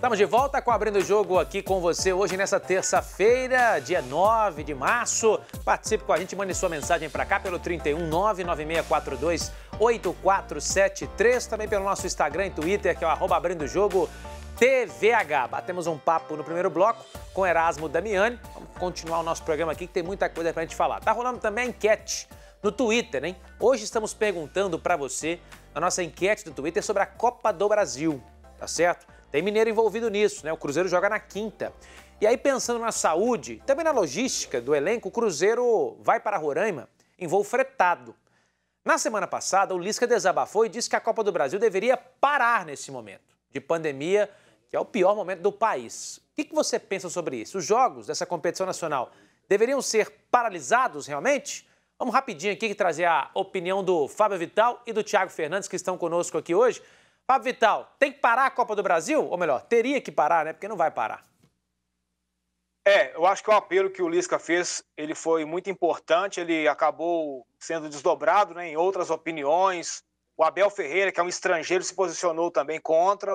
Estamos de volta com Abrindo o Jogo aqui com você hoje nessa terça-feira, dia 9 de março. Participe com a gente, mande sua mensagem para cá pelo 31996428473, também pelo nosso Instagram e Twitter, que é o @AbrindoJogoTVH. Batemos um papo no primeiro bloco com Erasmo Damiani. Vamos continuar o nosso programa aqui, que tem muita coisa pra gente falar. Tá rolando também a enquete no Twitter, hein? Hoje estamos perguntando para você, a nossa enquete do Twitter, sobre a Copa do Brasil, tá certo? Tem mineiro envolvido nisso, né? O Cruzeiro joga na quinta. E aí, pensando na saúde, também na logística do elenco, o Cruzeiro vai para Roraima em voo fretado. Na semana passada, o Lisca desabafou e disse que a Copa do Brasil deveria parar nesse momento de pandemia, que é o pior momento do país. O que você pensa sobre isso? Os jogos dessa competição nacional deveriam ser paralisados realmente? Vamos rapidinho aqui trazer a opinião do Fábio Vital e do Thiago Fernandes, que estão conosco aqui hoje. Fábio Vital, tem que parar a Copa do Brasil? Ou melhor, teria que parar, né? Porque não vai parar. Eu acho que o apelo que o Lisca fez, ele foi muito importante, ele acabou sendo desdobrado, né, em outras opiniões. O Abel Ferreira, que é um estrangeiro, se posicionou também contra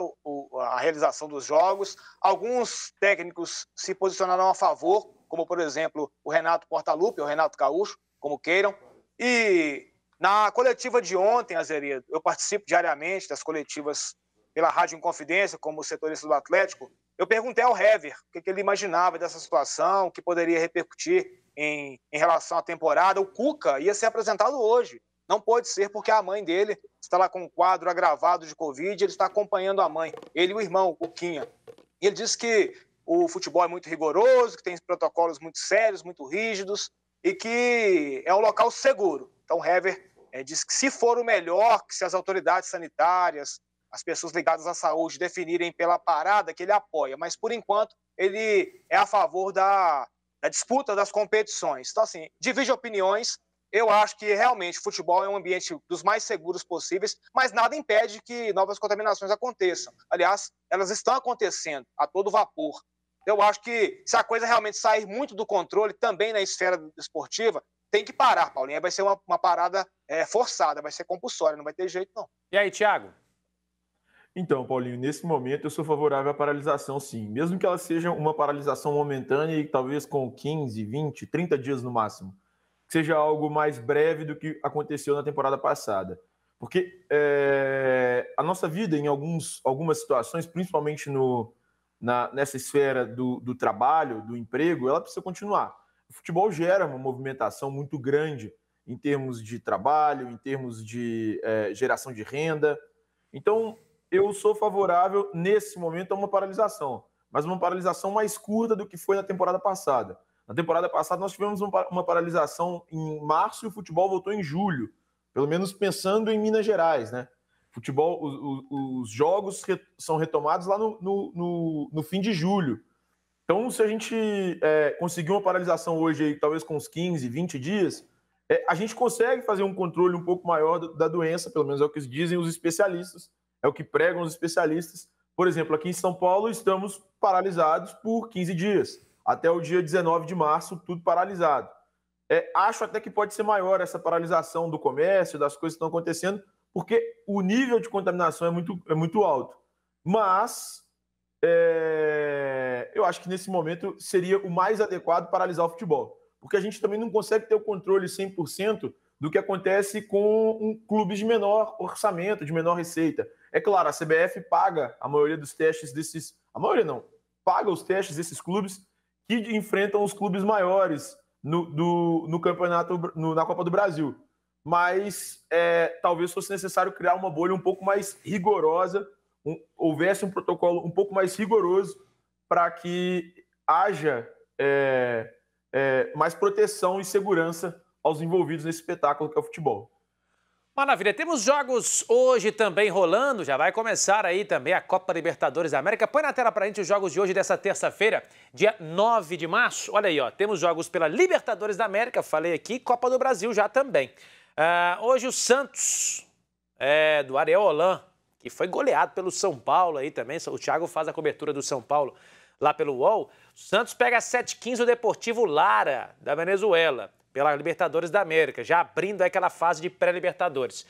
a realização dos jogos. Alguns técnicos se posicionaram a favor, como, por exemplo, o Renato Portaluppi, ou o Renato Gaúcho, como queiram. E na coletiva de ontem, Azeredo, eu participo diariamente das coletivas pela Rádio Inconfidência, como setorista do Atlético. Eu perguntei ao Hever o que ele imaginava dessa situação, o que poderia repercutir em relação à temporada. O Cuca ia ser apresentado hoje. Não pode ser, porque a mãe dele está lá com um quadro agravado de Covid, ele está acompanhando a mãe, ele e o irmão, o Cuquinha. E ele disse que o futebol é muito rigoroso, que tem protocolos muito sérios, muito rígidos, e que é um local seguro. Então, o Hever disse que, se for o melhor, que se as autoridades sanitárias, as pessoas ligadas à saúde definirem pela parada, que ele apoia. Mas, por enquanto, ele é a favor da disputa das competições. Então, assim, divide opiniões. Eu acho que, realmente, o futebol é um ambiente dos mais seguros possíveis, mas nada impede que novas contaminações aconteçam. Aliás, elas estão acontecendo a todo vapor. Eu acho que, se a coisa realmente sair muito do controle, também na esfera esportiva, tem que parar, Paulinho. Vai ser uma parada forçada, vai ser compulsória, não vai ter jeito, não. E aí, Thiago? Então, Paulinho, nesse momento eu sou favorável à paralisação, sim. Mesmo que ela seja uma paralisação momentânea e talvez com 15, 20, 30 dias no máximo. Que seja algo mais breve do que aconteceu na temporada passada. Porque a nossa vida, em algumas situações, principalmente nessa esfera do trabalho, do emprego, ela precisa continuar. O futebol gera uma movimentação muito grande em termos de trabalho, em termos de geração de renda. Então, eu sou favorável, nesse momento, a uma paralisação, mas uma paralisação mais curta do que foi na temporada passada. Na temporada passada, nós tivemos uma paralisação em março e o futebol voltou em julho, pelo menos pensando em Minas Gerais, né? Futebol, os jogos são retomados lá no fim de julho. Então, se a gente conseguir uma paralisação hoje, aí, talvez com uns 15, 20 dias, a gente consegue fazer um controle um pouco maior da doença, pelo menos é o que dizem os especialistas, é o que pregam os especialistas. Por exemplo, aqui em São Paulo, estamos paralisados por 15 dias, até o dia 19 de março, tudo paralisado. Acho até que pode ser maior essa paralisação do comércio, das coisas que estão acontecendo, porque o nível de contaminação é muito alto. Mas eu acho que nesse momento seria o mais adequado paralisar o futebol, porque a gente também não consegue ter o controle 100% do que acontece com clubes de menor orçamento, de menor receita. É claro, a CBF paga a maioria dos testes desses... A maioria não. Paga os testes desses clubes que enfrentam os clubes maiores no campeonato, na Copa do Brasil. Mas talvez fosse necessário criar uma bolha um pouco mais rigorosa, houvesse um protocolo um pouco mais rigoroso para que haja mais proteção e segurança aos envolvidos nesse espetáculo que é o futebol. Maravilha, temos jogos hoje também rolando, já vai começar aí também a Copa Libertadores da América. Põe na tela pra gente os jogos de hoje, dessa terça-feira, dia 9 de março. Olha aí, ó, temos jogos pela Libertadores da América, falei aqui, Copa do Brasil já também. Hoje o Santos, do Ariel Holan, que foi goleado pelo São Paulo aí também, o Thiago faz a cobertura do São Paulo lá pelo UOL. O Santos pega 7h15 o Deportivo Lara, da Venezuela, pela Libertadores da América, já abrindo aquela fase de pré-Libertadores.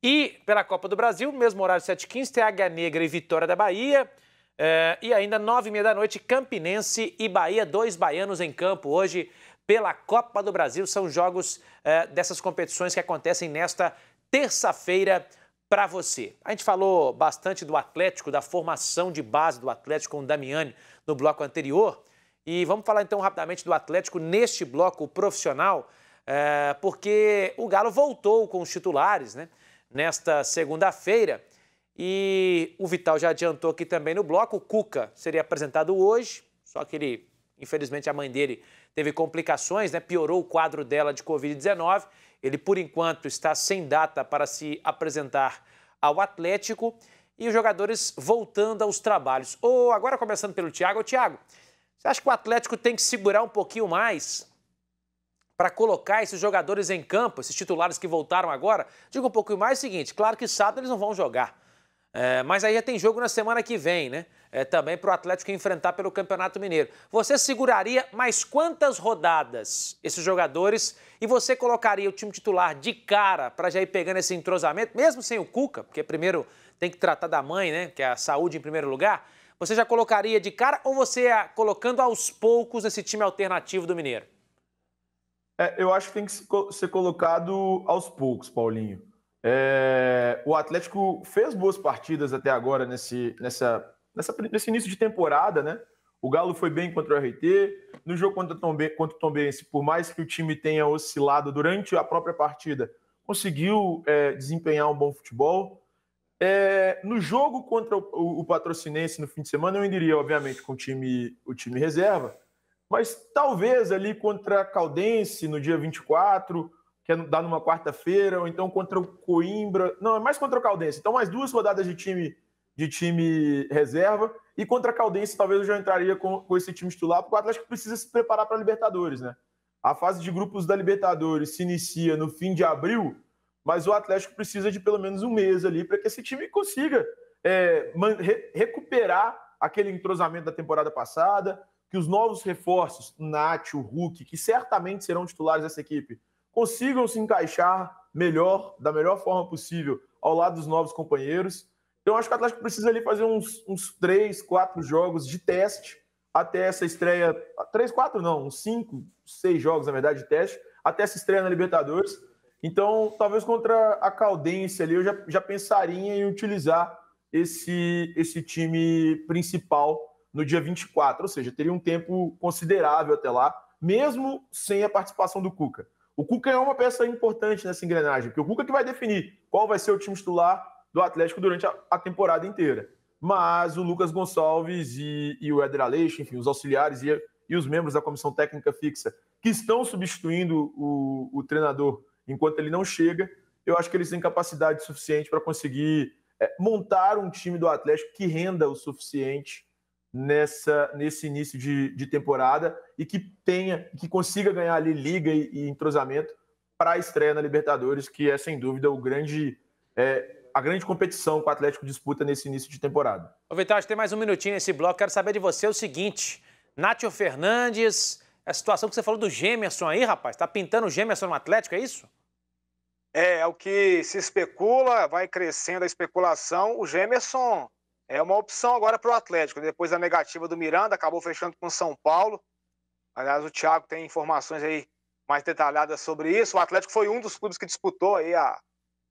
E pela Copa do Brasil, mesmo horário 7h15, tem Águia Negra e Vitória da Bahia. E ainda 9h30 da noite, Campinense e Bahia, 2 baianos em campo hoje pela Copa do Brasil. São jogos dessas competições que acontecem nesta terça-feira para você. A gente falou bastante do Atlético, da formação de base do Atlético com o Damiani no bloco anterior. E vamos falar então rapidamente do Atlético neste bloco profissional, porque o Galo voltou com os titulares, né, nesta segunda-feira. E o Vital já adiantou aqui também no bloco, o Cuca seria apresentado hoje, só que ele, infelizmente, a mãe dele teve complicações, né? Piorou o quadro dela de Covid-19. Ele, por enquanto, está sem data para se apresentar ao Atlético e os jogadores voltando aos trabalhos. Agora começando pelo Thiago. Thiago, você acha que o Atlético tem que segurar um pouquinho mais para colocar esses jogadores em campo, esses titulares que voltaram agora? Digo um pouquinho mais o seguinte, claro que sábado eles não vão jogar. Mas aí já tem jogo na semana que vem, né? Também para o Atlético enfrentar pelo Campeonato Mineiro. Você seguraria mais quantas rodadas esses jogadores e você colocaria o time titular de cara para já ir pegando esse entrosamento, mesmo sem o Cuca, porque primeiro tem que tratar da mãe, né? Que é a saúde em primeiro lugar. Você já colocaria de cara ou você ia colocando aos poucos esse time alternativo do Mineiro? Eu acho que tem que ser colocado aos poucos, Paulinho. O Atlético fez boas partidas até agora nesse início de temporada, né? O Galo foi bem contra o RT. No jogo contra o Tombense, por mais que o time tenha oscilado durante a própria partida, conseguiu desempenhar um bom futebol. No jogo contra o Patrocinense no fim de semana, eu iria, obviamente, com o time reserva, mas talvez ali contra a Caldense no dia 24, que dá numa quarta-feira, ou então contra o Coimbra. Não, é mais contra o Caldense. Então, mais 2 rodadas de time reserva. E contra a Caldense, talvez eu já entraria com esse time titular, porque o Atlético precisa se preparar para a Libertadores, né? A fase de grupos da Libertadores se inicia no fim de abril, mas o Atlético precisa de pelo menos um mês ali para que esse time consiga recuperar aquele entrosamento da temporada passada, que os novos reforços, o Nath, o Hulk, que certamente serão titulares dessa equipe, consigam se encaixar melhor, da melhor forma possível, ao lado dos novos companheiros. Então, acho que o Atlético precisa ali fazer uns 3, 4 jogos de teste até essa estreia. 3, 4 não, uns 5, 6 jogos, na verdade, de teste, até essa estreia na Libertadores. Então, talvez contra a Caldense ali, eu já pensaria em utilizar esse time principal no dia 24, ou seja, teria um tempo considerável até lá, mesmo sem a participação do Cuca. O Cuca é uma peça importante nessa engrenagem, porque o Cuca que vai definir qual vai ser o time titular do Atlético durante a temporada inteira. Mas o Lucas Gonçalves e o Éder Aleixo, enfim, os auxiliares e os membros da comissão técnica fixa que estão substituindo o treinador enquanto ele não chega, eu acho que eles têm capacidade suficiente para conseguir montar um time do Atlético que renda o suficiente nesse início de temporada e que consiga ganhar ali liga e entrosamento para a estreia na Libertadores, que é sem dúvida a grande competição que o Atlético disputa nesse início de temporada. Ô Vital, tem mais um minutinho nesse bloco. Quero saber de você o seguinte: Nátio Fernandes, a situação que você falou do Gemerson aí, rapaz, tá pintando o Gemerson no Atlético, é isso? É o que se especula, vai crescendo a especulação. O Gemerson é uma opção agora para o Atlético. Depois da negativa do Miranda, acabou fechando com o São Paulo. Aliás, o Thiago tem informações aí mais detalhadas sobre isso. O Atlético foi um dos clubes que disputou aí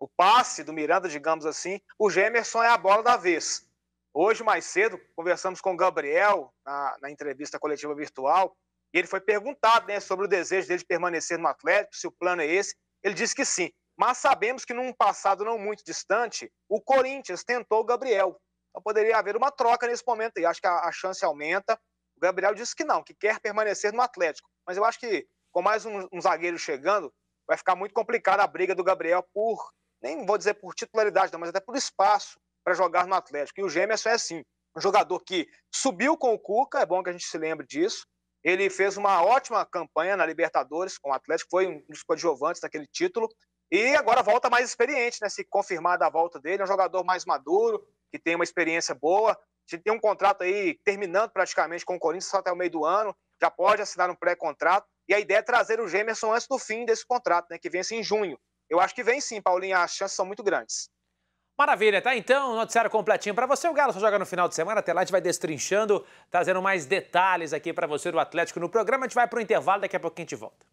o passe do Miranda, digamos assim. O Gemerson é a bola da vez. Hoje, mais cedo, conversamos com o Gabriel na entrevista coletiva virtual e ele foi perguntado, né, sobre o desejo dele de permanecer no Atlético, se o plano é esse. Ele disse que sim. Mas sabemos que num passado não muito distante, o Corinthians tentou o Gabriel. Então poderia haver uma troca nesse momento aí. Acho que a chance aumenta. O Gabriel disse que não, que quer permanecer no Atlético. Mas eu acho que com mais um zagueiro chegando, vai ficar muito complicada a briga do Gabriel nem vou dizer por titularidade, não, mas até por espaço para jogar no Atlético. E o Gemerson é assim, um jogador que subiu com o Cuca, é bom que a gente se lembre disso. Ele fez uma ótima campanha na Libertadores com o Atlético, foi um dos coadjuvantes daquele título. E agora volta mais experiente, né? Se confirmar da volta dele, é um jogador mais maduro, que tem uma experiência boa. A gente tem um contrato aí terminando praticamente com o Corinthians só até o meio do ano, já pode assinar um pré-contrato. E a ideia é trazer o Gemerson antes do fim desse contrato, né? Que vence em junho. Eu acho que vem sim, Paulinho, as chances são muito grandes. Maravilha, tá? Então, noticiário completinho para você. O Galo só joga no final de semana. Até lá a gente vai destrinchando, trazendo mais detalhes aqui para você do Atlético no programa. A gente vai para o intervalo, daqui a pouquinho a gente volta.